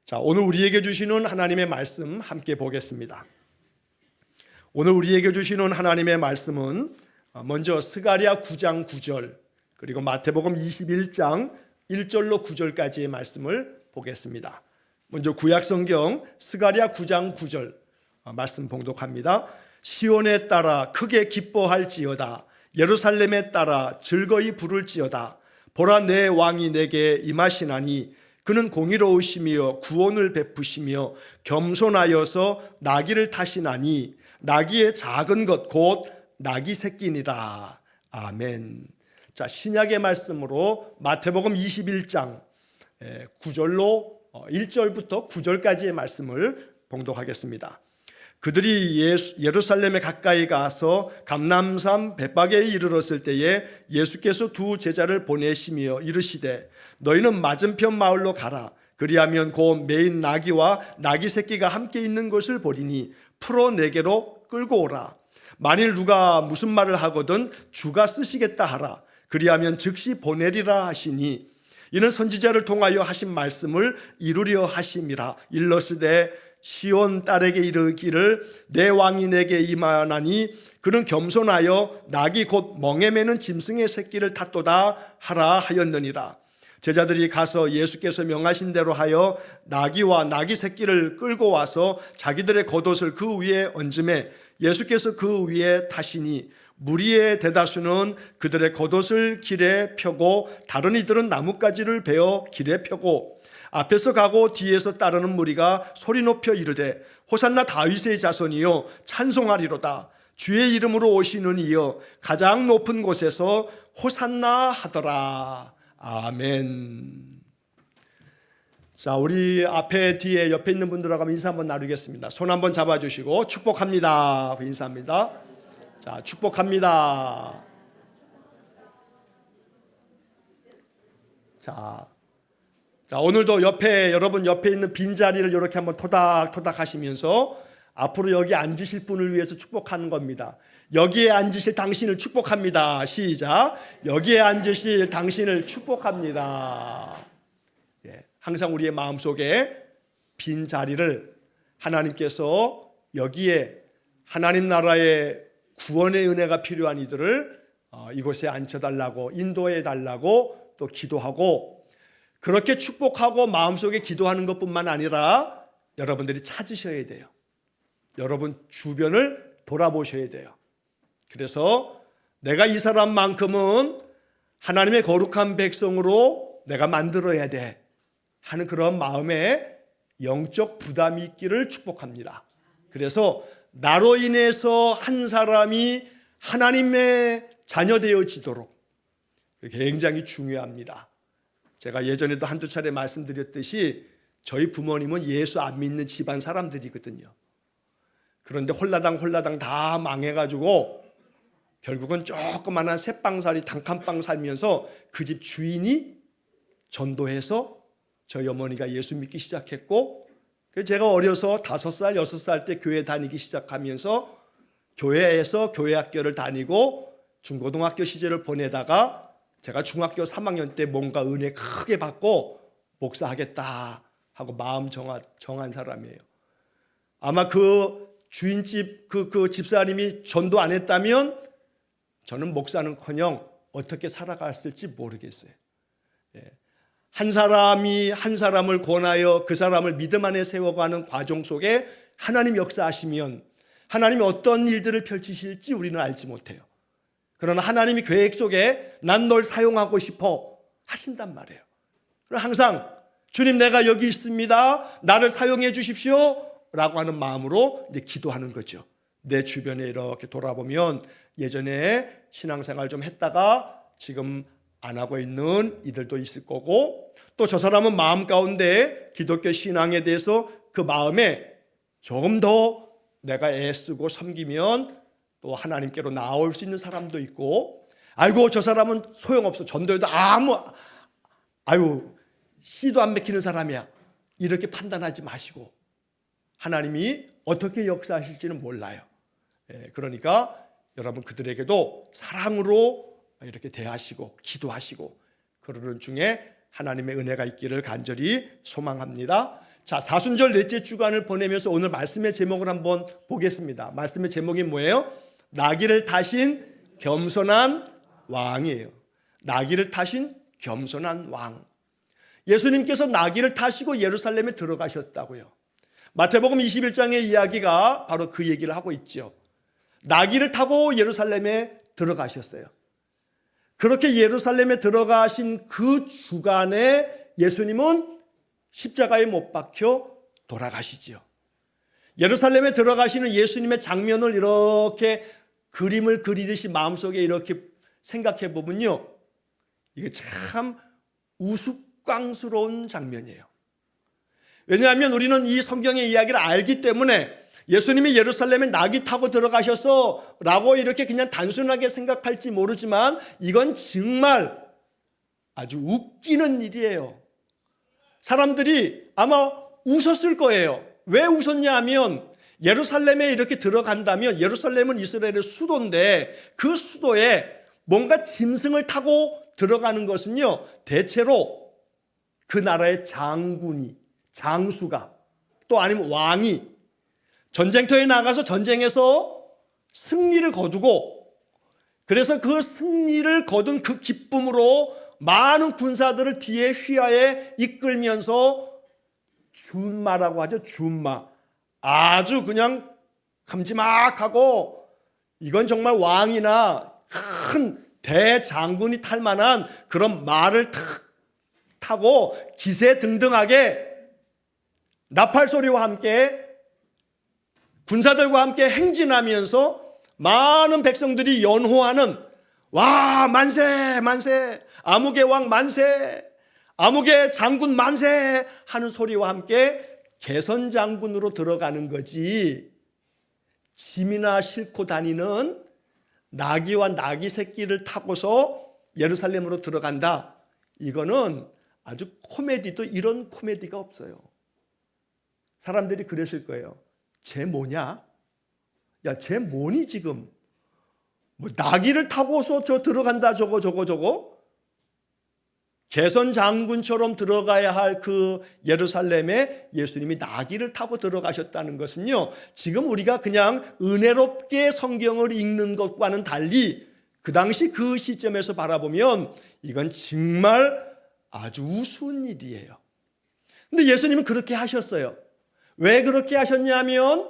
자, 오늘 우리에게 주시는 하나님의 말씀 함께 보겠습니다. 오늘 우리에게 주시는 하나님의 말씀은 먼저 스가랴 9장 9절 그리고 마태복음 21장 1절로 9절까지의 말씀을 보겠습니다. 먼저 구약성경 스가랴 9장 9절 말씀 봉독합니다. 시온에 따라 크게 기뻐할지어다. 예루살렘에 따라 즐거이 부를지어다. 보라, 내 왕이 내게 임하시나니 그는 공의로우시며 구원을 베푸시며 겸손하여서 나귀를 타시나니 나귀의 작은 것 곧 나귀 새끼니라. 아멘. 자, 신약의 말씀으로 마태복음 21장 9절로 1절부터 9절까지의 말씀을 봉독하겠습니다. 그들이 예루살렘에 가까이 가서 감람산 벳박에 이르렀을 때에 예수께서 두 제자를 보내시며 이르시되 너희는 맞은편 마을로 가라. 그리하면 곧 매인 나귀와 나귀 새끼가 함께 있는 것을 보리니 풀어 내게로 끌고 오라. 만일 누가 무슨 말을 하거든 주가 쓰시겠다 하라. 그리하면 즉시 보내리라 하시니 이는 선지자를 통하여 하신 말씀을 이루려 하심이라. 일러스되 시온 딸에게 이르기를 내 왕이 내게 임하나니 그는 겸손하여 나귀 곧 멍에 매는 짐승의 새끼를 탔도다 하라 하였느니라. 제자들이 가서 예수께서 명하신 대로 하여 나귀와 나귀 새끼를 끌고 와서 자기들의 겉옷을 그 위에 얹음에 예수께서 그 위에 타시니 무리의 대다수는 그들의 겉옷을 길에 펴고 다른 이들은 나뭇가지를 베어 길에 펴고 앞에서 가고 뒤에서 따르는 무리가 소리 높여 이르되 호산나 다윗의 자손이여 찬송하리로다. 주의 이름으로 오시는 이여 가장 높은 곳에서 호산나 하더라. 아멘. 자, 우리 앞에 뒤에 옆에 있는 분들하고 인사 한번 나누겠습니다. 손 한번 잡아주시고 축복합니다. 인사합니다. 자, 축복합니다. 자, 오늘도 여러분 옆에 있는 빈자리를 이렇게 한번 토닥토닥 하시면서 앞으로 여기 앉으실 분을 위해서 축복하는 겁니다. 여기에 앉으실 당신을 축복합니다. 시작. 여기에 앉으실 당신을 축복합니다. 항상 우리의 마음속에 빈자리를 하나님께서 여기에 하나님 나라의 구원의 은혜가 필요한 이들을 이곳에 앉혀달라고 인도해달라고 또 기도하고 그렇게 축복하고 마음속에 기도하는 것뿐만 아니라 여러분들이 찾으셔야 돼요. 여러분 주변을 돌아보셔야 돼요. 그래서 내가 이 사람만큼은 하나님의 거룩한 백성으로 내가 만들어야 돼 하는 그런 마음에 영적 부담이 있기를 축복합니다. 그래서 나로 인해서 한 사람이 하나님의 자녀 되어지도록 굉장히 중요합니다. 제가 예전에도 한두 차례 말씀드렸듯이 저희 부모님은 예수 안 믿는 집안 사람들이거든요. 그런데 홀라당 다 망해가지고 결국은 조그만한 새빵살이 단칸방 살면서 그 집 주인이 전도해서 저희 어머니가 예수 믿기 시작했고 제가 어려서 5살, 6살 때 교회 다니기 시작하면서 교회에서 교회학교를 다니고 중고등학교 시절을 보내다가 제가 중학교 3학년 때 뭔가 은혜 크게 받고 목사하겠다 하고 마음 정한 사람이에요. 아마 그 주인집 그 집사님이 전도 안 했다면 저는 목사는커녕 어떻게 살아갔을지 모르겠어요. 한 사람이 한 사람을 권하여 그 사람을 믿음 안에 세워가는 과정 속에 하나님 역사하시면 하나님이 어떤 일들을 펼치실지 우리는 알지 못해요. 그러나 하나님이 계획 속에 난 널 사용하고 싶어 하신단 말이에요. 항상 주님 내가 여기 있습니다. 나를 사용해 주십시오 라고 하는 마음으로 이제 기도하는 거죠. 내 주변에 이렇게 돌아보면 예전에 신앙생활 좀 했다가 지금 안 하고 있는 이들도 있을 거고 또 저 사람은 마음 가운데 기독교 신앙에 대해서 그 마음에 조금 더 내가 애쓰고 섬기면 또 하나님께로 나올 수 있는 사람도 있고 아이고 저 사람은 소용없어 전도해도 씨도 안 맥히는 사람이야 이렇게 판단하지 마시고 하나님이 어떻게 역사하실지는 몰라요. 그러니까 여러분 그들에게도 사랑으로 이렇게 대하시고 기도하시고 그러는 중에 하나님의 은혜가 있기를 간절히 소망합니다. 자, 사순절 넷째 주간을 보내면서 오늘 말씀의 제목을 한번 보겠습니다. 말씀의 제목이 뭐예요? 나귀를 타신 겸손한 왕이에요. 나귀를 타신 겸손한 왕. 예수님께서 나귀를 타시고 예루살렘에 들어가셨다고요. 마태복음 21장의 이야기가 바로 그 얘기를 하고 있죠. 나귀를 타고 예루살렘에 들어가셨어요. 그렇게 예루살렘에 들어가신 그 주간에 예수님은 십자가에 못 박혀 돌아가시지요. 예루살렘에 들어가시는 예수님의 장면을 이렇게 그림을 그리듯이 마음속에 이렇게 생각해 보면요, 이게 참 우스꽝스러운 장면이에요. 왜냐하면 우리는 이 성경의 이야기를 알기 때문에 예수님이 예루살렘에 나귀 타고 들어가셔서 라고 이렇게 그냥 단순하게 생각할지 모르지만 이건 정말 아주 웃기는 일이에요. 사람들이 아마 웃었을 거예요. 왜 웃었냐 하면 예루살렘에 이렇게 들어간다면, 예루살렘은 이스라엘의 수도인데 그 수도에 뭔가 짐승을 타고 들어가는 것은요, 대체로 그 나라의 장군이, 장수가, 또 아니면 왕이 전쟁터에 나가서 전쟁에서 승리를 거두고, 그래서 그 승리를 거둔 그 기쁨으로 많은 군사들을 뒤에 휘하에 이끌면서 준마라고 하죠. 준마. 아주 그냥 큼지막하고, 이건 정말 왕이나 큰 대장군이 탈 만한 그런 말을 타고 기세등등하게 나팔 소리와 함께 군사들과 함께 행진하면서 많은 백성들이 연호하는, 와 만세 만세, 아무개 왕 만세, 아무개 장군 만세 하는 소리와 함께 개선 장군으로 들어가는 거지, 짐이나 싣고 다니는 나귀와 나귀 새끼를 타고서 예루살렘으로 들어간다, 이거는 아주 코미디도 이런 코미디가 없어요. 사람들이 그랬을 거예요. 쟤 뭐냐? 야, 쟤 뭐니 지금? 뭐 나귀를 타고서 저 들어간다 저거? 개선 장군처럼 들어가야 할 그 예루살렘에 예수님이 나귀를 타고 들어가셨다는 것은요, 지금 우리가 그냥 은혜롭게 성경을 읽는 것과는 달리 그 당시 그 시점에서 바라보면 이건 정말 아주 우스운 일이에요. 근데 예수님은 그렇게 하셨어요. 왜 그렇게 하셨냐면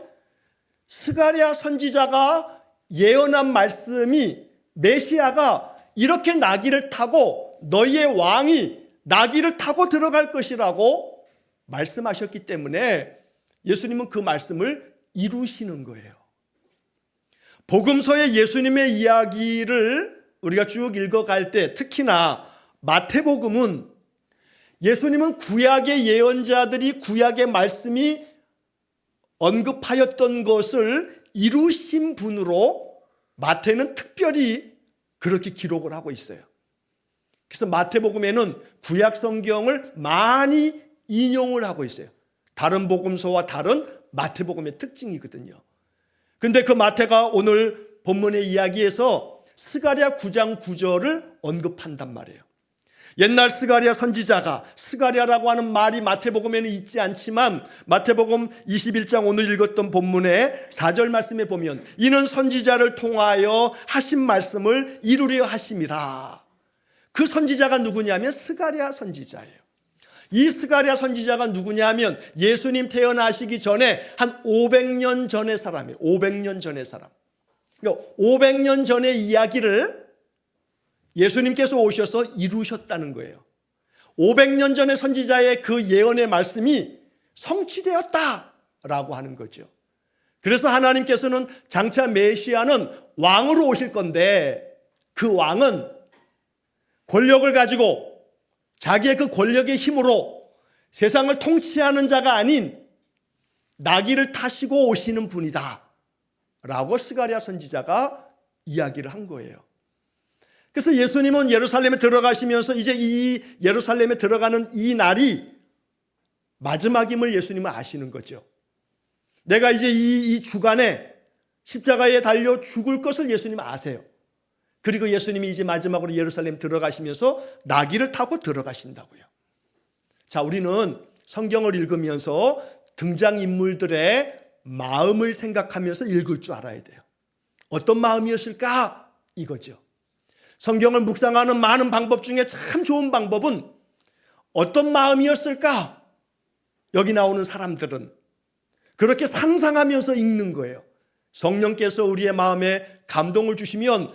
스가랴 선지자가 예언한 말씀이, 메시아가 이렇게 나귀를 타고 너희의 왕이 나귀를 타고 들어갈 것이라고 말씀하셨기 때문에 예수님은 그 말씀을 이루시는 거예요. 복음서의 예수님의 이야기를 우리가 쭉 읽어갈 때, 특히나 마태복음은 예수님은 구약의 예언자들이 구약의 말씀이 언급하였던 것을 이루신 분으로 마태는 특별히 그렇게 기록을 하고 있어요. 그래서 마태복음에는 구약 성경을 많이 인용을 하고 있어요. 다른 복음서와 다른 마태복음의 특징이거든요. 근데 그 마태가 오늘 본문의 이야기에서 스가랴 9장 9절을 언급한단 말이에요. 옛날 스가랴 선지자가, 스가랴라고 하는 말이 마태복음에는 있지 않지만 마태복음 21장 오늘 읽었던 본문의 4절 말씀에 보면 이는 선지자를 통하여 하신 말씀을 이루려 하심이라. 그 선지자가 누구냐면 스가랴 선지자예요. 이 스가랴 선지자가 누구냐면 예수님 태어나시기 전에 한 500년 전의 사람이에요. 500년 전의 사람. 그러니까 500년 전의 이야기를 예수님께서 오셔서 이루셨다는 거예요. 500년 전의 선지자의 그 예언의 말씀이 성취되었다라고 하는 거죠. 그래서 하나님께서는 장차 메시아는 왕으로 오실 건데 그 왕은 권력을 가지고 자기의 그 권력의 힘으로 세상을 통치하는 자가 아닌 나귀를 타시고 오시는 분이다 라고 스가랴 선지자가 이야기를 한 거예요. 그래서 예수님은 예루살렘에 들어가시면서 이제 이 예루살렘에 들어가는 이 날이 마지막임을 예수님은 아시는 거죠. 내가 이제 이 주간에 십자가에 달려 죽을 것을 예수님은 아세요. 그리고 예수님이 이제 마지막으로 예루살렘 들어가시면서 나귀를 타고 들어가신다고요. 자, 우리는 성경을 읽으면서 등장인물들의 마음을 생각하면서 읽을 줄 알아야 돼요. 어떤 마음이었을까? 이거죠. 성경을 묵상하는 많은 방법 중에 참 좋은 방법은 어떤 마음이었을까? 여기 나오는 사람들은 그렇게 상상하면서 읽는 거예요. 성령께서 우리의 마음에 감동을 주시면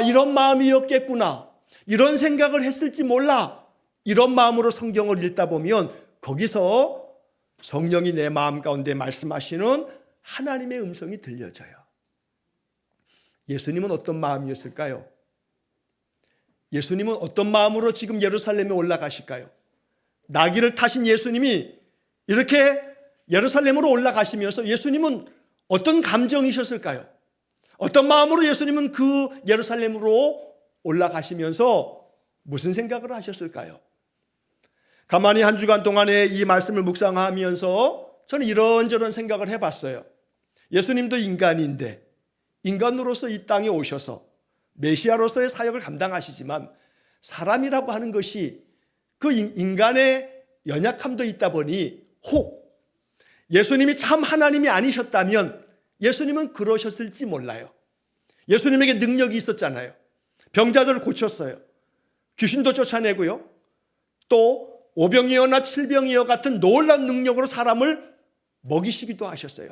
이런 마음이었겠구나, 이런 생각을 했을지 몰라, 이런 마음으로 성경을 읽다 보면 거기서 성령이 내 마음 가운데 말씀하시는 하나님의 음성이 들려져요. 예수님은 어떤 마음이었을까요? 예수님은 어떤 마음으로 지금 예루살렘에 올라가실까요? 나귀를 타신 예수님이 이렇게 예루살렘으로 올라가시면서 예수님은 어떤 감정이셨을까요? 어떤 마음으로 예수님은 그 예루살렘으로 올라가시면서 무슨 생각을 하셨을까요? 가만히 한 주간 동안에 이 말씀을 묵상하면서 저는 이런저런 생각을 해봤어요. 예수님도 인간인데 인간으로서 이 땅에 오셔서 메시아로서의 사역을 감당하시지만 사람이라고 하는 것이 그 인간의 연약함도 있다 보니 혹 예수님이 참 하나님이 아니셨다면 예수님은 그러셨을지 몰라요. 예수님에게 능력이 있었잖아요. 병자들을 고쳤어요. 귀신도 쫓아내고요. 또 오병이어나 칠병이어 같은 놀라운 능력으로 사람을 먹이시기도 하셨어요.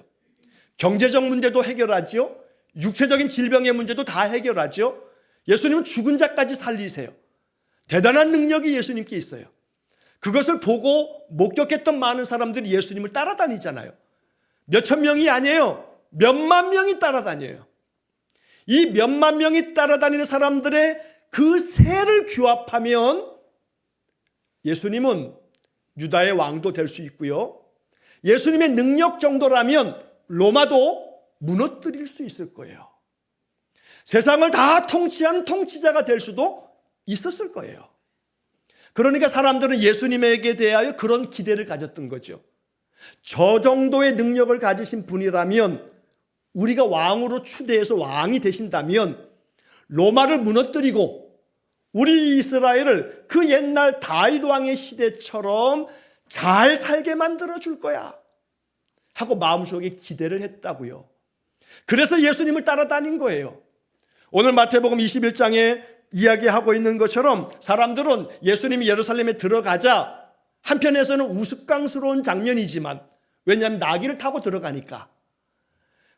경제적 문제도 해결하지요. 육체적인 질병의 문제도 다 해결하죠. 예수님은 죽은 자까지 살리세요. 대단한 능력이 예수님께 있어요. 그것을 보고 목격했던 많은 사람들이 예수님을 따라다니잖아요. 몇천 명이 아니에요. 몇만 명이 따라다녀요. 이 몇만 명이 따라다니는 사람들의 그 세를 규합하면 예수님은 유다의 왕도 될 수 있고요. 예수님의 능력 정도라면 로마도 무너뜨릴 수 있을 거예요. 세상을 다 통치하는 통치자가 될 수도 있었을 거예요. 그러니까 사람들은 예수님에게 대하여 그런 기대를 가졌던 거죠. 저 정도의 능력을 가지신 분이라면, 우리가 왕으로 추대해서 왕이 되신다면 로마를 무너뜨리고 우리 이스라엘을 그 옛날 다윗 왕의 시대처럼 잘 살게 만들어 줄 거야 하고 마음속에 기대를 했다고요. 그래서 예수님을 따라다닌 거예요. 오늘 마태복음 21장에 이야기하고 있는 것처럼 사람들은 예수님이 예루살렘에 들어가자 한편에서는 우스꽝스러운 장면이지만, 왜냐하면 나귀를 타고 들어가니까.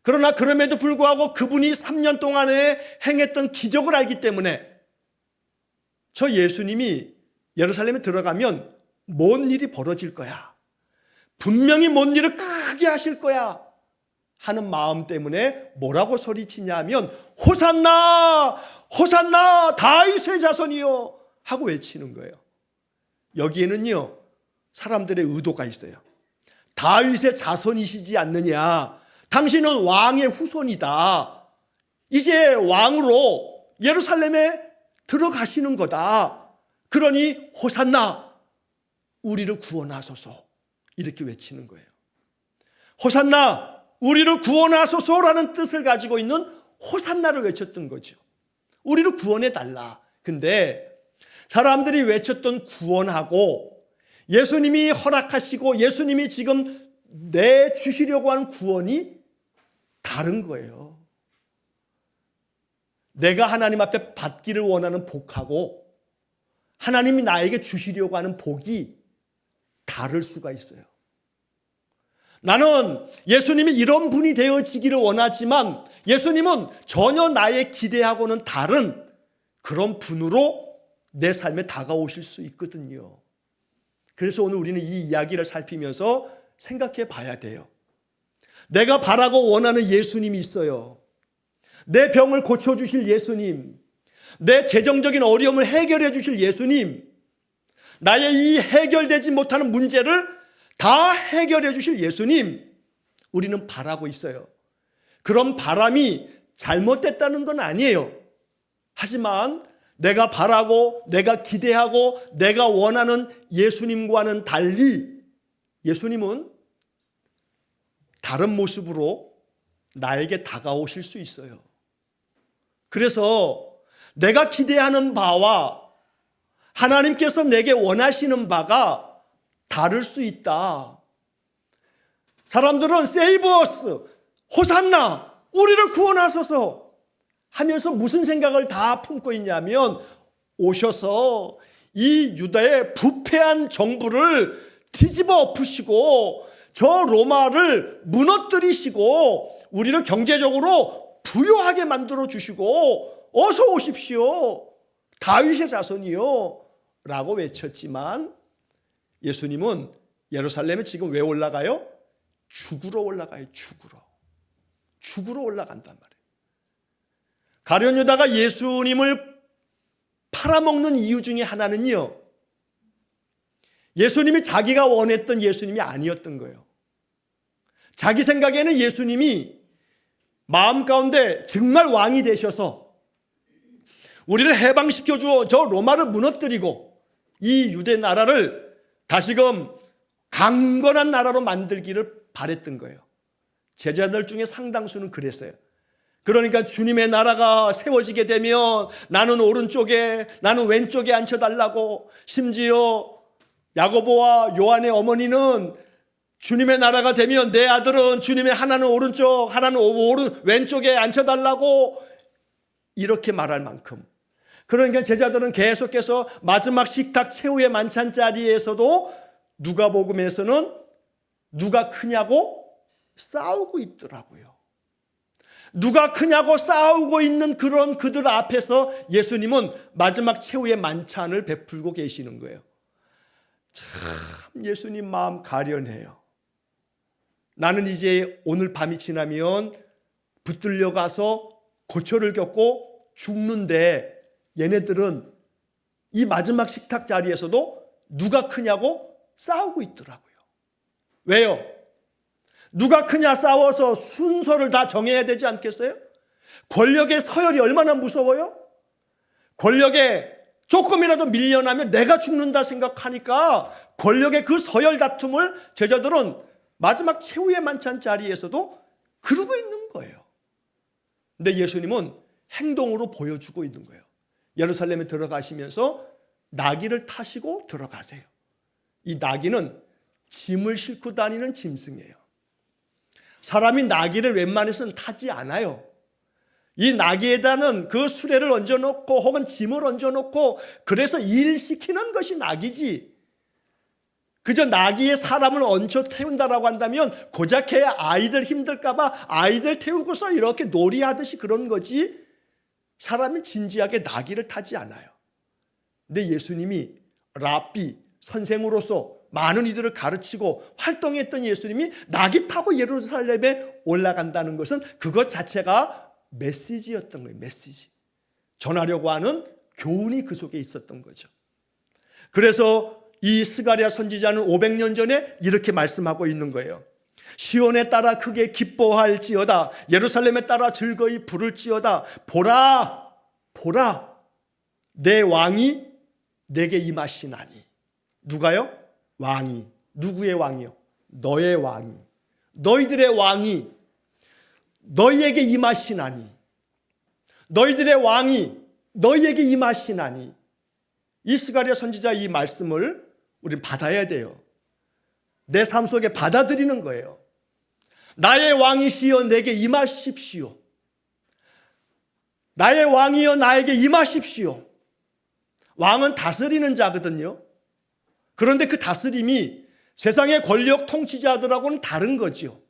그러나 그럼에도 불구하고 그분이 3년 동안에 행했던 기적을 알기 때문에 저 예수님이 예루살렘에 들어가면 뭔 일이 벌어질 거야, 분명히 뭔 일을 크게 하실 거야 하는 마음 때문에 뭐라고 소리치냐면 호산나 호산나 다윗의 자손이요 하고 외치는 거예요. 여기에는요 사람들의 의도가 있어요. 다윗의 자손이시지 않느냐, 당신은 왕의 후손이다, 이제 왕으로 예루살렘에 들어가시는 거다, 그러니 호산나 우리를 구원하소서 이렇게 외치는 거예요. 호산나 우리를 구원하소서라는 뜻을 가지고 있는 호산나를 외쳤던 거죠. 우리를 구원해 달라. 근데 사람들이 외쳤던 구원하고 예수님이 허락하시고 예수님이 지금 내주시려고 하는 구원이 다른 거예요. 내가 하나님 앞에 받기를 원하는 복하고 하나님이 나에게 주시려고 하는 복이 다를 수가 있어요. 나는 예수님이 이런 분이 되어지기를 원하지만 예수님은 전혀 나의 기대하고는 다른 그런 분으로 내 삶에 다가오실 수 있거든요. 그래서 오늘 우리는 이 이야기를 살피면서 생각해 봐야 돼요. 내가 바라고 원하는 예수님이 있어요. 내 병을 고쳐주실 예수님, 내 재정적인 어려움을 해결해 주실 예수님, 나의 이 해결되지 못하는 문제를 다 해결해 주실 예수님, 우리는 바라고 있어요. 그런 바람이 잘못됐다는 건 아니에요. 하지만 내가 바라고 내가 기대하고 내가 원하는 예수님과는 달리 예수님은 다른 모습으로 나에게 다가오실 수 있어요. 그래서 내가 기대하는 바와 하나님께서 내게 원하시는 바가 다를 수 있다. 사람들은 세이브 어스, 호산나, 우리를 구원하소서 하면서 무슨 생각을 다 품고 있냐면 오셔서 이 유다의 부패한 정부를 뒤집어 엎으시고 저 로마를 무너뜨리시고 우리를 경제적으로 부유하게 만들어 주시고 어서 오십시오. 다윗의 자손이요 라고 외쳤지만 예수님은 예루살렘에 지금 왜 올라가요? 죽으러 올라가요. 죽으러 올라간단 말이에요. 가룟 유다가 예수님을 팔아먹는 이유 중에 하나는요, 예수님이 자기가 원했던 예수님이 아니었던 거예요. 자기 생각에는 예수님이 마음 가운데 정말 왕이 되셔서 우리를 해방시켜 주어 저 로마를 무너뜨리고 이 유대 나라를 다시금 강건한 나라로 만들기를 바랬던 거예요. 제자들 중에 상당수는 그랬어요. 그러니까 주님의 나라가 세워지게 되면 나는 오른쪽에, 나는 왼쪽에 앉혀달라고, 심지어 야고보와 요한의 어머니는 주님의 나라가 되면 내 아들은 주님의 하나는 오른쪽, 하나는 왼쪽에 앉혀달라고 이렇게 말할 만큼, 그러니까 제자들은 계속해서 마지막 식탁 최후의 만찬 자리에서도 누가복음에서는 누가 크냐고 싸우고 있더라고요. 누가 크냐고 싸우고 있는 그런 그들 앞에서 예수님은 마지막 최후의 만찬을 베풀고 계시는 거예요. 참 예수님 마음 가련해요. 나는 이제 오늘 밤이 지나면 붙들려 가서 고초를 겪고 죽는데 얘네들은 이 마지막 식탁 자리에서도 누가 크냐고 싸우고 있더라고요. 왜요? 누가 크냐 싸워서 순서를 다 정해야 되지 않겠어요? 권력의 서열이 얼마나 무서워요? 권력에 조금이라도 밀려나면 내가 죽는다 생각하니까 권력의 그 서열 다툼을 제자들은 마지막 최후의 만찬 자리에서도 그러고 있는 거예요. 근데 예수님은 행동으로 보여주고 있는 거예요. 예루살렘에 들어가시면서 나귀를 타시고 들어가세요. 이 나귀는 짐을 싣고 다니는 짐승이에요. 사람이 나귀를 웬만해서는 타지 않아요. 이 나귀에다는 그 수레를 얹어놓고 혹은 짐을 얹어놓고 그래서 일시키는 것이 나귀지, 그저 나귀에 사람을 얹혀 태운다라고 한다면 고작해야 아이들 힘들까봐 아이들 태우고서 이렇게 놀이하듯이 그런 거지, 사람이 진지하게 나귀를 타지 않아요. 근데 예수님이 랍비, 선생으로서 많은 이들을 가르치고 활동했던 예수님이 나귀 타고 예루살렘에 올라간다는 것은 그것 자체가 메시지였던 거예요. 메시지. 전하려고 하는 교훈이 그 속에 있었던 거죠. 그래서 이 스가랴 선지자는 500년 전에 이렇게 말씀하고 있는 거예요. 시온에 따라 크게 기뻐할지어다, 예루살렘에 따라 즐거이 부를지어다. 보라, 보라, 내 왕이 내게 임하시나니. 누가요? 왕이. 누구의 왕이요? 너의 왕이, 너희들의 왕이 너희에게 임하시나니. 너희들의 왕이 너희에게 임하시나니. 이 스가랴 선지자 이 말씀을 우리는 받아야 돼요. 내 삶 속에 받아들이는 거예요. 나의 왕이시여 내게 임하십시오. 나의 왕이여 나에게 임하십시오. 왕은 다스리는 자거든요. 그런데 그 다스림이 세상의 권력 통치자들하고는 다른 거죠.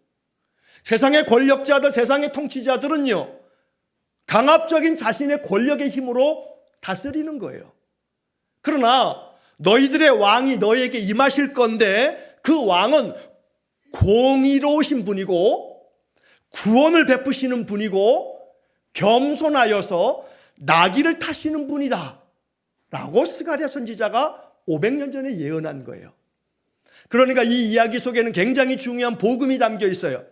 세상의 권력자들, 세상의 통치자들은요, 강압적인 자신의 권력의 힘으로 다스리는 거예요. 그러나 너희들의 왕이 너희에게 임하실 건데 그 왕은 공의로우신 분이고 구원을 베푸시는 분이고 겸손하여서 나귀를 타시는 분이다 라고 스가랴 선지자가 500년 전에 예언한 거예요. 그러니까 이 이야기 속에는 굉장히 중요한 복음이 담겨 있어요.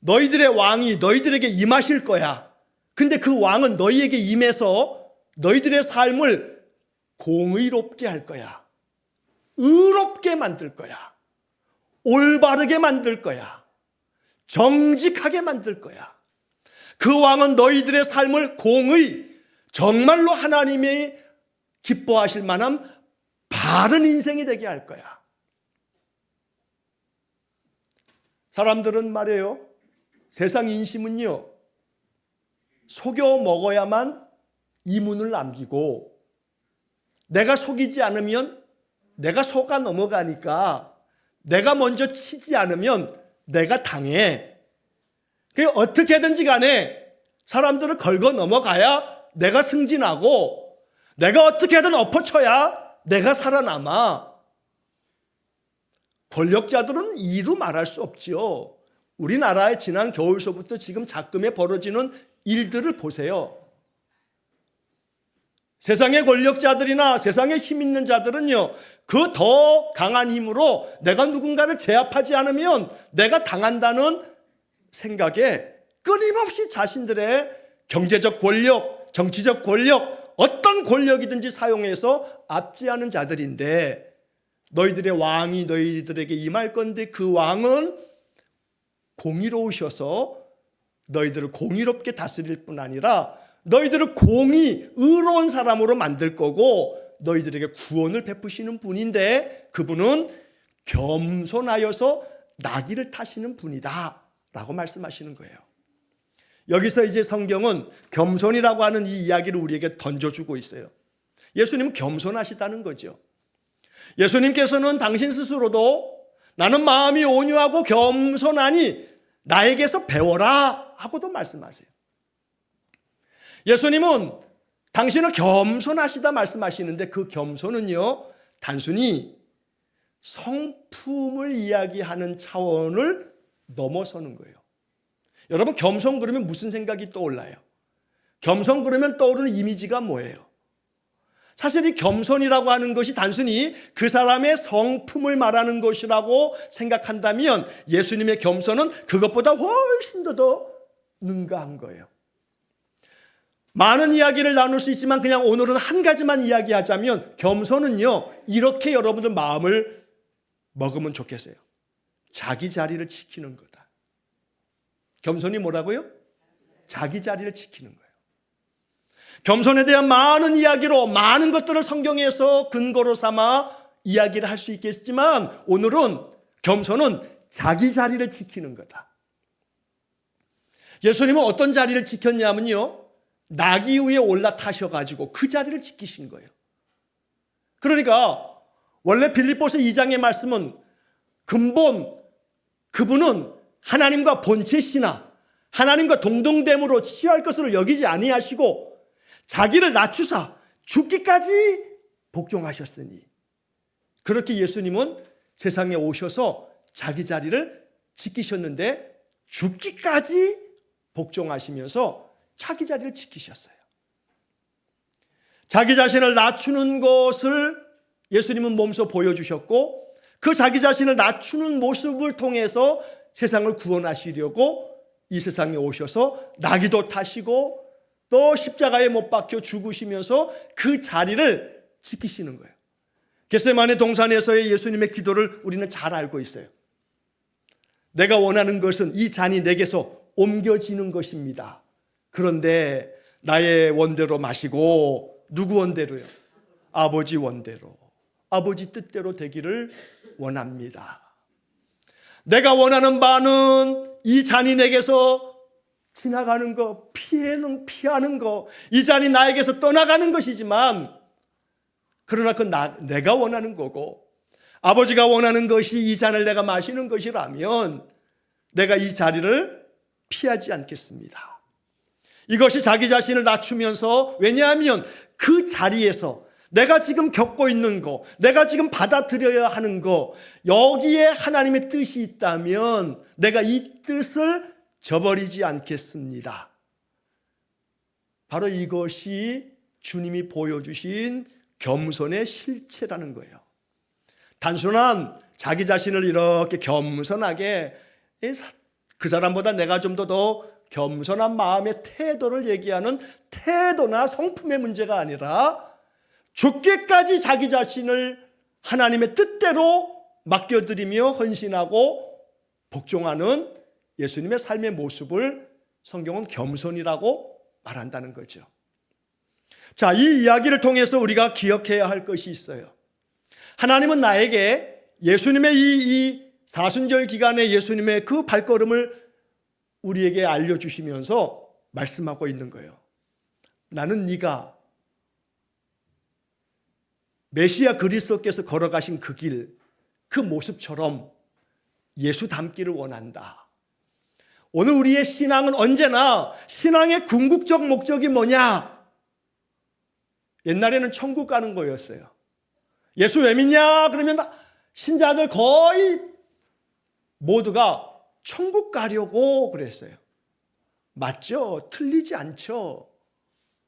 너희들의 왕이 너희들에게 임하실 거야. 근데 그 왕은 너희에게 임해서 너희들의 삶을 공의롭게 할 거야. 의롭게 만들 거야. 올바르게 만들 거야. 정직하게 만들 거야. 그 왕은 너희들의 삶을 공의, 정말로 하나님이 기뻐하실 만한 바른 인생이 되게 할 거야. 사람들은 말이에요, 세상 인심은요, 속여 먹어야만 이문을 남기고, 내가 속이지 않으면 내가 속아 넘어가니까 내가 먼저 치지 않으면 내가 당해. 그게 어떻게든지 간에 사람들을 걸고 넘어가야 내가 승진하고, 내가 어떻게든 엎어쳐야 내가 살아남아. 권력자들은 이루 말할 수 없지요. 우리나라의 지난 겨울서부터 지금 작금에 벌어지는 일들을 보세요. 세상의 권력자들이나 세상에 힘 있는 자들은요, 그 더 강한 힘으로 내가 누군가를 제압하지 않으면 내가 당한다는 생각에 끊임없이 자신들의 경제적 권력, 정치적 권력, 어떤 권력이든지 사용해서 압제하는 자들인데, 너희들의 왕이 너희들에게 임할 건데 그 왕은 공의로우셔서 너희들을 공의롭게 다스릴 뿐 아니라 너희들을 의로운 사람으로 만들 거고 너희들에게 구원을 베푸시는 분인데, 그분은 겸손하여서 나귀를 타시는 분이다 라고 말씀하시는 거예요. 여기서 이제 성경은 겸손이라고 하는 이 이야기를 우리에게 던져주고 있어요. 예수님은 겸손하시다는 거죠. 예수님께서는 당신 스스로도 나는 마음이 온유하고 겸손하니 나에게서 배워라 하고도 말씀하세요. 예수님은 당신은 겸손하시다 말씀하시는데, 그 겸손은요, 단순히 성품을 이야기하는 차원을 넘어서는 거예요. 여러분, 겸손 그러면 무슨 생각이 떠올라요? 겸손 그러면 떠오르는 이미지가 뭐예요? 사실 이 겸손이라고 하는 것이 단순히 그 사람의 성품을 말하는 것이라고 생각한다면, 예수님의 겸손은 그것보다 훨씬 더 능가한 거예요. 많은 이야기를 나눌 수 있지만 그냥 오늘은 한 가지만 이야기하자면, 겸손은요, 이렇게 여러분들 마음을 먹으면 좋겠어요. 자기 자리를 지키는 거다. 겸손이 뭐라고요? 자기 자리를 지키는 거예요. 겸손에 대한 많은 이야기로 많은 것들을 성경에서 근거로 삼아 이야기를 할 수 있겠지만, 오늘은 겸손은 자기 자리를 지키는 거다. 예수님은 어떤 자리를 지켰냐면요, 나귀 위에 올라타셔가지고 그 자리를 지키신 거예요. 그러니까 원래 빌립보서 2장의 말씀은 근본 그분은 하나님과 본체시나 하나님과 동등됨으로 취할 것으로 여기지 아니하시고 자기를 낮추사 죽기까지 복종하셨으니, 그렇게 예수님은 세상에 오셔서 자기 자리를 지키셨는데 죽기까지 복종하시면서 자기 자리를 지키셨어요. 자기 자신을 낮추는 것을 예수님은 몸소 보여주셨고, 그 자기 자신을 낮추는 모습을 통해서 세상을 구원하시려고 이 세상에 오셔서 나귀도 타시고 또 십자가에 못 박혀 죽으시면서 그 자리를 지키시는 거예요. 겟세마네 동산에서의 예수님의 기도를 우리는 잘 알고 있어요. 내가 원하는 것은 이 잔이 내게서 옮겨지는 것입니다. 그런데 나의 원대로 마시고, 누구 원대로요? 아버지 원대로, 아버지 뜻대로 되기를 원합니다. 내가 원하는 바는 이 잔이 내게서 지나가는 거, 피하는 거, 이 잔이 나에게서 떠나가는 것이지만, 그러나 내가 원하는 거고 아버지가 원하는 것이 이 잔을 내가 마시는 것이라면 내가 이 자리를 피하지 않겠습니다. 이것이 자기 자신을 낮추면서, 왜냐하면 그 자리에서 내가 지금 겪고 있는 거, 내가 지금 받아들여야 하는 거, 여기에 하나님의 뜻이 있다면 내가 이 뜻을 저버리지 않겠습니다. 바로 이것이 주님이 보여주신 겸손의 실체라는 거예요. 단순한 자기 자신을 이렇게 겸손하게, 그 사람보다 내가 좀 더 겸손한 마음의 태도를 얘기하는 태도나 성품의 문제가 아니라 죽기까지 자기 자신을 하나님의 뜻대로 맡겨드리며 헌신하고 복종하는 예수님의 삶의 모습을 성경은 겸손이라고 말한다는 거죠. 자, 이 이야기를 통해서 우리가 기억해야 할 것이 있어요. 하나님은 나에게 예수님의 이 사순절 기간에 예수님의 그 발걸음을 우리에게 알려주시면서 말씀하고 있는 거예요. 나는 네가 메시아 그리스도께서 걸어가신 그 길, 그 모습처럼 예수 닮기를 원한다. 오늘 우리의 신앙은 언제나 신앙의 궁극적 목적이 뭐냐? 옛날에는 천국 가는 거였어요. 예수 왜 믿냐? 그러면 신자들 거의 모두가 천국 가려고 그랬어요. 맞죠? 틀리지 않죠.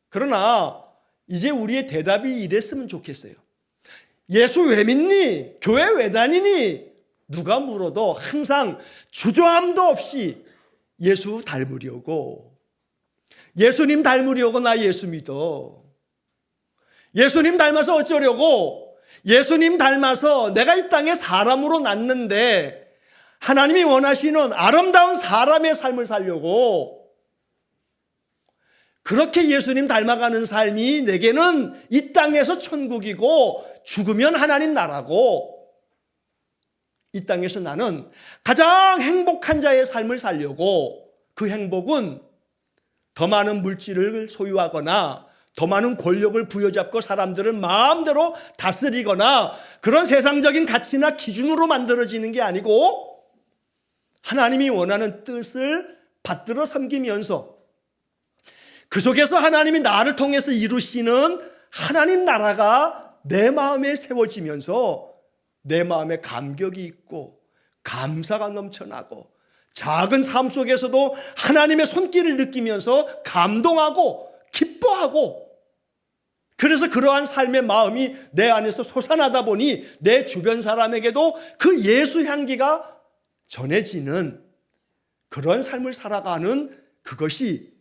그러나 이제 우리의 대답이 이랬으면 좋겠어요. 예수 왜 믿니? 교회 왜 다니니? 누가 물어도 항상 주저함도 없이 예수 닮으려고, 예수님 닮으려고 나 예수 믿어. 예수님 닮아서 어쩌려고? 예수님 닮아서 내가 이 땅에 사람으로 났는데 하나님이 원하시는 아름다운 사람의 삶을 살려고, 그렇게 예수님 닮아가는 삶이 내게는 이 땅에서 천국이고 죽으면 하나님 나라고, 이 땅에서 나는 가장 행복한 자의 삶을 살려고, 그 행복은 더 많은 물질을 소유하거나 더 많은 권력을 부여잡고 사람들을 마음대로 다스리거나 그런 세상적인 가치나 기준으로 만들어지는 게 아니고, 하나님이 원하는 뜻을 받들어 섬기면서 그 속에서 하나님이 나를 통해서 이루시는 하나님 나라가 내 마음에 세워지면서 내 마음에 감격이 있고 감사가 넘쳐나고 작은 삶 속에서도 하나님의 손길을 느끼면서 감동하고 기뻐하고, 그래서 그러한 삶의 마음이 내 안에서 솟아나다 보니 내 주변 사람에게도 그 예수 향기가 전해지는 그런 삶을 살아가는 그것이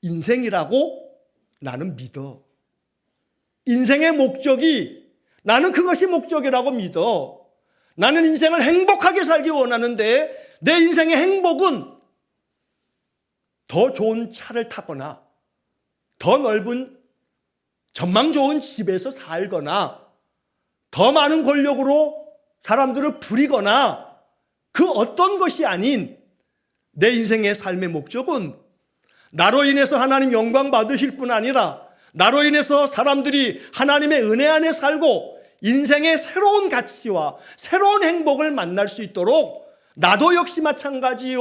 인생이라고 나는 믿어. 인생의 목적이, 나는 그것이 목적이라고 믿어. 나는 인생을 행복하게 살기 원하는데 내 인생의 행복은 더 좋은 차를 타거나 더 넓은 전망 좋은 집에서 살거나 더 많은 권력으로 사람들을 부리거나 그 어떤 것이 아닌 내 인생의 삶의 목적은 나로 인해서 하나님 영광 받으실 뿐 아니라 나로 인해서 사람들이 하나님의 은혜 안에 살고 인생의 새로운 가치와 새로운 행복을 만날 수 있도록, 나도 역시 마찬가지요,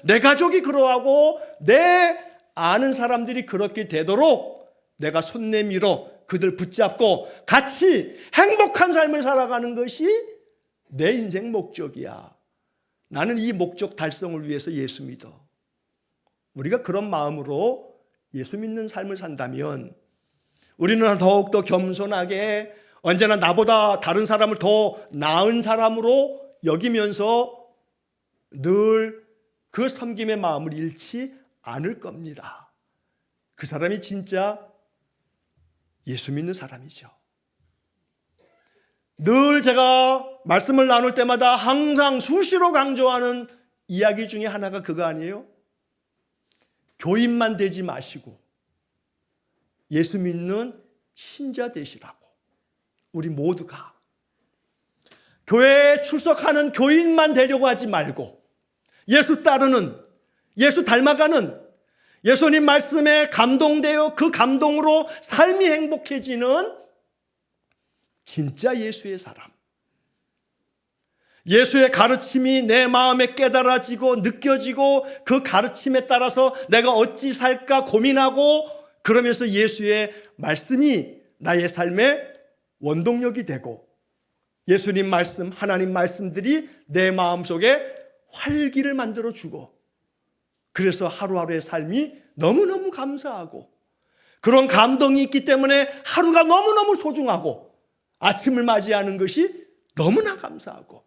내 가족이 그러하고 내 아는 사람들이 그렇게 되도록 내가 손 내밀어 그들 붙잡고 같이 행복한 삶을 살아가는 것이 내 인생 목적이야. 나는 이 목적 달성을 위해서 예수 믿어. 우리가 그런 마음으로 예수 믿는 삶을 산다면 우리는 더욱더 겸손하게 언제나 나보다 다른 사람을 더 나은 사람으로 여기면서 늘 그 섬김의 마음을 잃지 않을 겁니다. 그 사람이 진짜 예수 믿는 사람이죠. 늘 제가 말씀을 나눌 때마다 항상 수시로 강조하는 이야기 중에 하나가 그거 아니에요? 교인만 되지 마시고 예수 믿는 신자 되시라고. 우리 모두가 교회에 출석하는 교인만 되려고 하지 말고 예수 따르는, 예수 닮아가는, 예수님 말씀에 감동되어 그 감동으로 삶이 행복해지는 진짜 예수의 사람, 예수의 가르침이 내 마음에 깨달아지고 느껴지고 그 가르침에 따라서 내가 어찌 살까 고민하고, 그러면서 예수의 말씀이 나의 삶의 원동력이 되고 예수님 말씀, 하나님 말씀들이 내 마음속에 활기를 만들어주고, 그래서 하루하루의 삶이 너무너무 감사하고 그런 감동이 있기 때문에 하루가 너무너무 소중하고 아침을 맞이하는 것이 너무나 감사하고,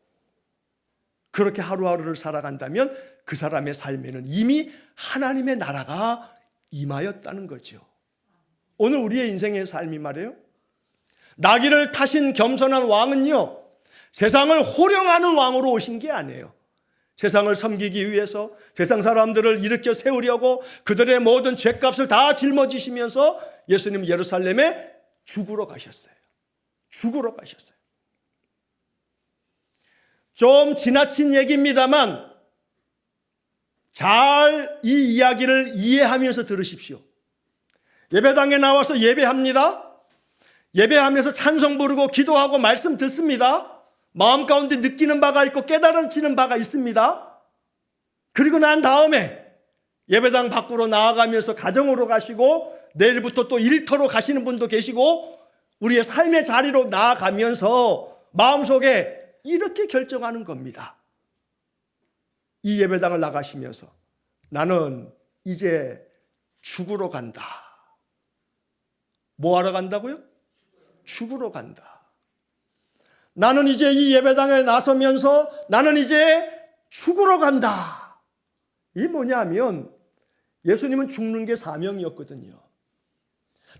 그렇게 하루하루를 살아간다면 그 사람의 삶에는 이미 하나님의 나라가 임하였다는 거죠. 오늘 우리의 인생의 삶이 말이에요, 나귀를 타신 겸손한 왕은요, 세상을 호령하는 왕으로 오신 게 아니에요. 세상을 섬기기 위해서 세상 사람들을 일으켜 세우려고 그들의 모든 죄값을 다 짊어지시면서 예수님 예루살렘에 죽으러 가셨어요. 죽으러 가셨어요. 좀 지나친 얘기입니다만 잘 이 이야기를 이해하면서 들으십시오. 예배당에 나와서 예배합니다. 예배하면서 찬송 부르고 기도하고 말씀 듣습니다. 마음 가운데 느끼는 바가 있고 깨달아지는 바가 있습니다. 그리고 난 다음에 예배당 밖으로 나아가면서 가정으로 가시고 내일부터 또 일터로 가시는 분도 계시고 우리의 삶의 자리로 나아가면서 마음속에 이렇게 결정하는 겁니다. 이 예배당을 나가시면서 나는 이제 죽으러 간다. 뭐 하러 간다고요? 죽으러 간다. 나는 이제 이 예배당에 나서면서 나는 이제 죽으러 간다. 이게 뭐냐면 예수님은 죽는 게 사명이었거든요.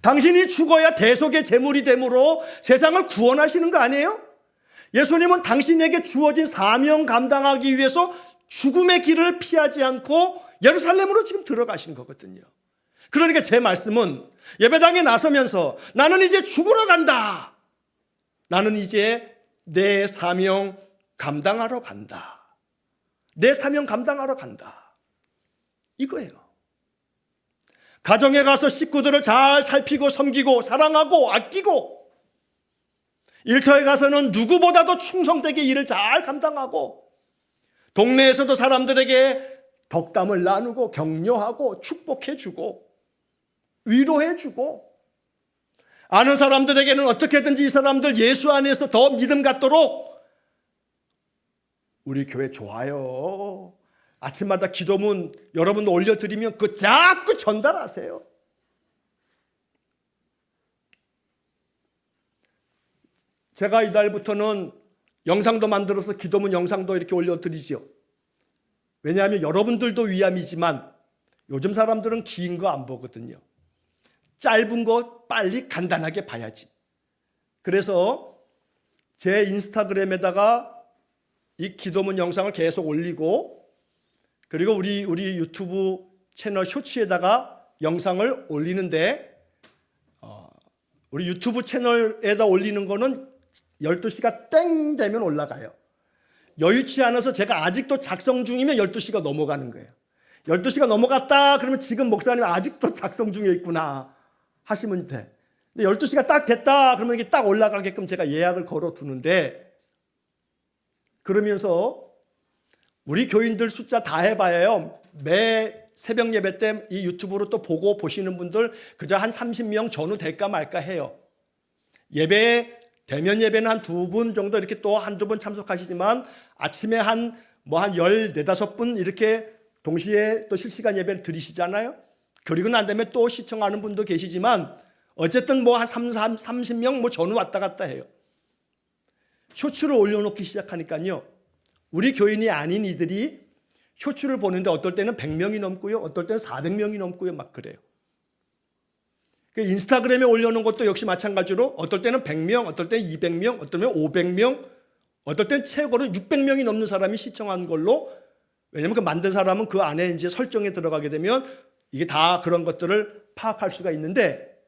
당신이 죽어야 대속의 제물이 되므로 세상을 구원하시는 거 아니에요? 예수님은 당신에게 주어진 사명 감당하기 위해서 죽음의 길을 피하지 않고 예루살렘으로 지금 들어가신 거거든요. 그러니까 제 말씀은 예배당에 나서면서 나는 이제 죽으러 간다. 나는 이제 내 사명 감당하러 간다. 내 사명 감당하러 간다. 이거예요. 가정에 가서 식구들을 잘 살피고 섬기고 사랑하고 아끼고 일터에 가서는 누구보다도 충성되게 일을 잘 감당하고 동네에서도 사람들에게 덕담을 나누고 격려하고 축복해주고 위로해주고 아는 사람들에게는 어떻게든지 이 사람들 예수 안에서 더 믿음 갖도록 우리 교회 좋아요. 아침마다 기도문 여러분 올려드리면 그거 자꾸 전달하세요. 제가 이달부터는 영상도 만들어서 기도문 영상도 이렇게 올려드리죠. 왜냐하면 여러분들도 위함이지만 요즘 사람들은 긴 거 안 보거든요. 짧은 거 빨리 간단하게 봐야지. 그래서 제 인스타그램에다가 이 기도문 영상을 계속 올리고 그리고 우리 유튜브 채널 쇼츠에다가 영상을 올리는데 우리 유튜브 채널에다 올리는 거는 12시가 땡 되면 올라가요. 여유치 않아서 제가 아직도 작성 중이면 12시가 넘어가는 거예요. 12시가 넘어갔다 그러면 지금 목사님 아직도 작성 중에 있구나 하시면 돼. 근데 12시가 딱 됐다 그러면 이게 딱 올라가게끔 제가 예약을 걸어두는데 그러면서 우리 교인들 숫자 다 해봐야요. 매 새벽 예배 때 이 유튜브로 또 보고 보시는 분들 그저 한 30명 전후 될까 말까 해요. 예배에 대면 예배는 한 2분 정도 이렇게 또 한두 번 참석하시지만 아침에 한 14, 15분 이렇게 동시에 또 실시간 예배를 드리시잖아요. 그리고 난 다음에 또 시청하는 분도 계시지만 어쨌든 한 30명 전후 왔다 갔다 해요. 쇼츠를 올려놓기 시작하니까요. 우리 교인이 아닌 이들이 쇼츠를 보는데 어떨 때는 100명이 넘고요. 어떨 때는 400명이 넘고요. 막 그래요. 인스타그램에 올려놓은 것도 역시 마찬가지로 어떨 때는 100명, 어떨 때는 200명, 어떨 때는 500명, 어떨 때는 최고로 600명이 넘는 사람이 시청한 걸로 왜냐하면 그 만든 사람은 그 안에 이제 설정에 들어가게 되면 이게 다 그런 것들을 파악할 수가 있는데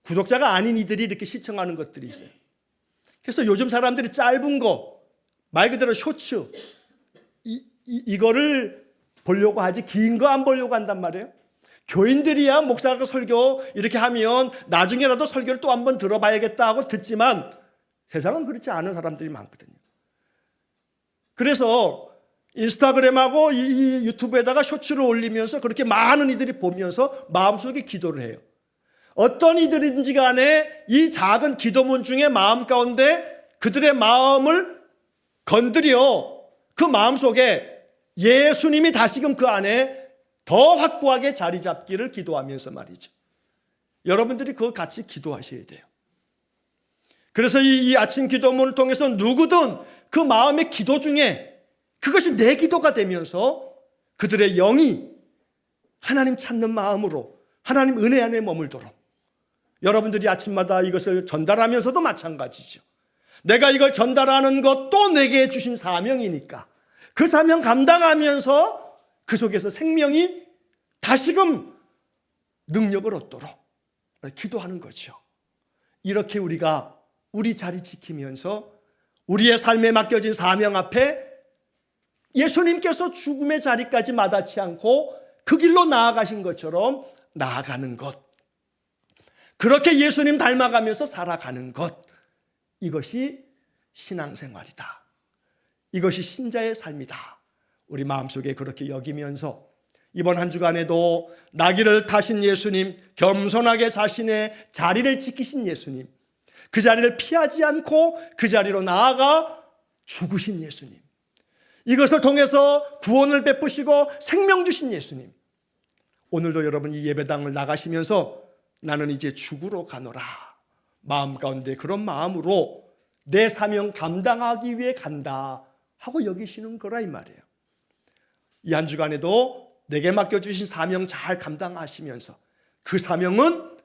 구독자가 아닌 이들이 이렇게 시청하는 것들이 있어요. 그래서 요즘 사람들이 짧은 거, 말 그대로 쇼츠, 이거를 보려고 하지 긴 거 안 보려고 한단 말이에요. 교인들이야 목사가 설교 이렇게 하면 나중에라도 설교를 또 한번 들어봐야겠다 하고 듣지만 세상은 그렇지 않은 사람들이 많거든요. 그래서 인스타그램하고 이 유튜브에다가 쇼츠를 올리면서 그렇게 많은 이들이 보면서 마음속에 기도를 해요. 어떤 이들인지 간에 이 작은 기도문 중에 마음 가운데 그들의 마음을 건드려 그 마음속에 예수님이 다시금 그 안에 더 확고하게 자리 잡기를 기도하면서 말이죠. 여러분들이 그거 같이 기도하셔야 돼요. 그래서 이 아침 기도문을 통해서 누구든 그 마음의 기도 중에 그것이 내 기도가 되면서 그들의 영이 하나님 찾는 마음으로 하나님 은혜 안에 머물도록 여러분들이 아침마다 이것을 전달하면서도 마찬가지죠. 내가 이걸 전달하는 것도 내게 주신 사명이니까 그 사명 감당하면서 그 속에서 생명이 다시금 능력을 얻도록 기도하는 거죠. 이렇게 우리가 우리 자리 지키면서 우리의 삶에 맡겨진 사명 앞에 예수님께서 죽음의 자리까지 마다치 않고 그 길로 나아가신 것처럼 나아가는 것, 그렇게 예수님 닮아가면서 살아가는 것, 이것이 신앙생활이다. 이것이 신자의 삶이다. 우리 마음속에 그렇게 여기면서 이번 한 주간에도 나귀를 타신 예수님, 겸손하게 자신의 자리를 지키신 예수님, 그 자리를 피하지 않고 그 자리로 나아가 죽으신 예수님, 이것을 통해서 구원을 베푸시고 생명 주신 예수님, 오늘도 여러분 이 예배당을 나가시면서 나는 이제 죽으러 가노라, 마음 가운데 그런 마음으로 내 사명 감당하기 위해 간다 하고 여기시는 거라 이 말이에요. 이 한 주간에도 내게 맡겨주신 사명 잘 감당하시면서 그 사명은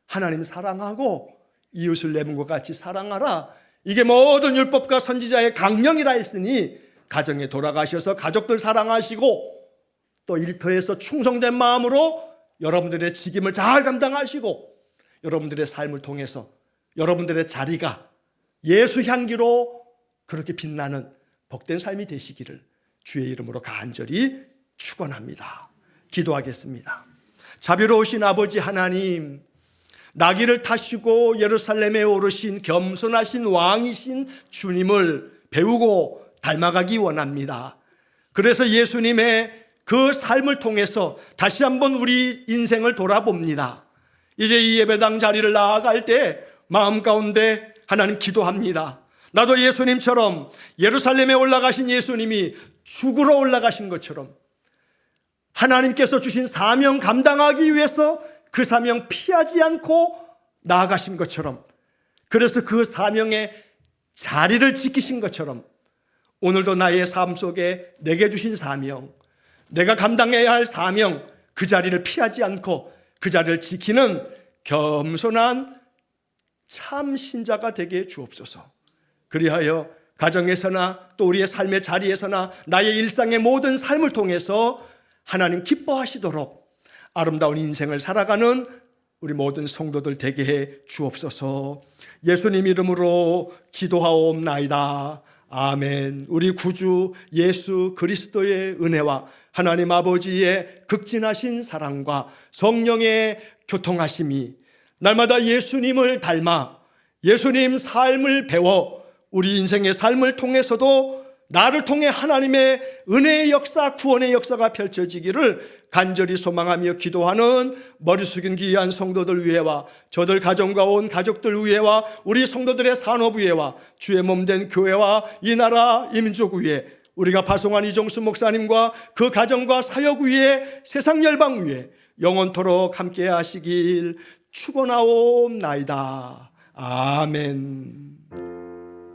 하나님 사랑하고 이웃을 내 몸과 같이 사랑하라, 이게 모든 율법과 선지자의 강령이라 했으니 가정에 돌아가셔서 가족들 사랑하시고 또 일터에서 충성된 마음으로 여러분들의 직임을 잘 감당하시고 여러분들의 삶을 통해서 여러분들의 자리가 예수 향기로 그렇게 빛나는 복된 삶이 되시기를 주의 이름으로 간절히 축원합니다. 기도하겠습니다. 자비로우신 아버지 하나님, 나귀를 타시고 예루살렘에 오르신 겸손하신 왕이신 주님을 배우고 닮아가기 원합니다. 그래서 예수님의 그 삶을 통해서 다시 한번 우리 인생을 돌아봅니다. 이제 이 예배당 자리를 나아갈 때 마음 가운데 하나님 기도합니다. 나도 예수님처럼 예루살렘에 올라가신 예수님이 죽으러 올라가신 것처럼 하나님께서 주신 사명 감당하기 위해서 그 사명 피하지 않고 나아가신 것처럼, 그래서 그 사명의 자리를 지키신 것처럼 오늘도 나의 삶 속에 내게 주신 사명, 내가 감당해야 할 사명, 그 자리를 피하지 않고 그 자리를 지키는 겸손한 참 신자가 되게 주옵소서. 그리하여 가정에서나 또 우리의 삶의 자리에서나 나의 일상의 모든 삶을 통해서 하나님 기뻐하시도록 아름다운 인생을 살아가는 우리 모든 성도들 되게 해 주옵소서. 예수님 이름으로 기도하옵나이다. 아멘. 우리 구주 예수 그리스도의 은혜와 하나님 아버지의 극진하신 사랑과 성령의 교통하심이 날마다 예수님을 닮아 예수님 삶을 배워 우리 인생의 삶을 통해서도 나를 통해 하나님의 은혜의 역사, 구원의 역사가 펼쳐지기를 간절히 소망하며 기도하는 머리 숙인 귀한 성도들 위해와 저들 가정과 온 가족들 위해와 우리 성도들의 산업 위해와 주의 몸된 교회와 이 나라 이 민족 위해 우리가 파송한 이종수 목사님과 그 가정과 사역 위에 세상 열방 위에 영원토록 함께 하시길 축원하옵나이다. 아멘.